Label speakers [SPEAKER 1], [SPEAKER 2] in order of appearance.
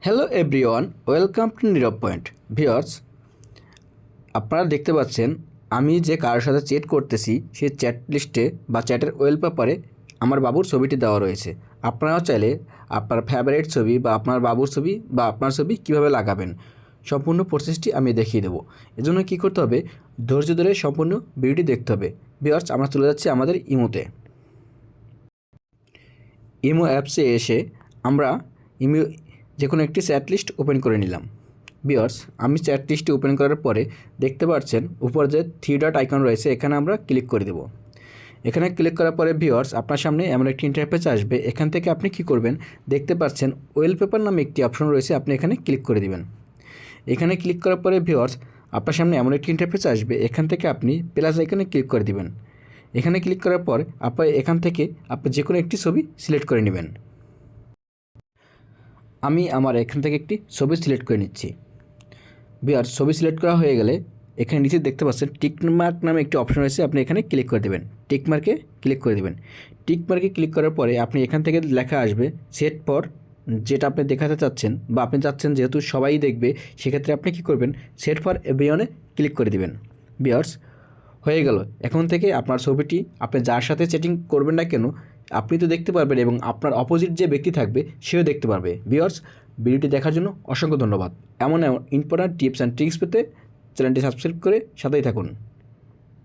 [SPEAKER 1] Hello everyone, welcome to Nirav point. Viewers, আপনারা দেখতে পাচ্ছেন আমি যে কারোর সাথে চ্যাট করতেছি সেই চ্যাট লিস্টে বা চ্যাটের ওয়েলপেপারে আমার বাবুর ছবিটি দেওয়া রয়েছে। আপনারাও চাইলে আপনার ফেভারিট ছবি বা আপনার বাবুর ছবি বা আপনার ছবি কীভাবে লাগাবেন সম্পূর্ণ প্রসেসটি আমি দেখিয়ে দেবো। এজন্য কী করতে হবে, ধৈর্য ধরে সম্পূর্ণ ভিডিওটি দেখতে হবে। ভিউয়ার্স, আমরা চলে যাচ্ছি আমাদের ইমোতে। ইমো অ্যাপসে এসে আমরা ইমো যে কোনো একটি চ্যাট লিস্ট ওপেন করে নিলাম। ভিউয়ার্স, আমি চ্যাট লিস্টটি ওপেন করার পরে দেখতে পাচ্ছেন উপর যে থ্রি ডট আইকন রয়েছে, এখানে আমরা ক্লিক করে দেব। এখানে ক্লিক করার পরে ভিউয়ার্স, আপনার সামনে এমন একটি ইন্টারফেস আসবে। এখান থেকে আপনি কি করবেন, দেখতে পাচ্ছেন ওয়েলপেপার নামে একটি অপশন রয়েছে, আপনি এখানে ক্লিক করে দিবেন। এখানে ক্লিক করার পরে ভিউয়ার্স, আপনার সামনে এমন একটি ইন্টারফেস আসবে। এখান থেকে আপনি প্লাস আইকনে ক্লিক করে দিবেন। এখানে ক্লিক করার পর এখান থেকে আপনি যে কোনো একটি ছবি সিলেক্ট করে নেবেন। আমি আমার এখান থেকে একটি ছবি সিলেক্ট করে নিচ্ছি। ভিউয়ার্স, ছবি সিলেক্ট করা হয়ে গেলে এখানে নিচে দেখতে পাচ্ছেন টিকমার্ক নামে একটি অপশন রয়েছে, আপনি এখানে ক্লিক করে দেবেন। টিকমার্কে ক্লিক করে দেবেন। টিকমার্কে ক্লিক করার পরে আপনি এখান থেকে লেখা আসবে সেট ফর, যেটা আপনি দেখাতে চাচ্ছেন বা আপনি চাচ্ছেন যেহেতু সবাই দেখবে, সেক্ষেত্রে আপনি কী করবেন, সেট ফর এভরিওয়ানে ক্লিক করে দেবেন। ভিউয়ার্স, হয়ে গেল। এখন থেকে আপনার ছবিটি আপনি যার সাথে চ্যাটিং করবেন না কেন, আপনি তো দেখতে পারবেন এবং আপনার অপোজিট যে ব্যক্তি থাকবে সেও দেখতে পারবে। ভিউয়ার্স, ভিডিওটি দেখার জন্য অসংখ্য ধন্যবাদ। এমন ইম্পর্ট্যান্ট টিপস অ্যান্ড ট্রিক্স পেতে চ্যানেলটি সাবস্ক্রাইব করে সাথেই থাকুন।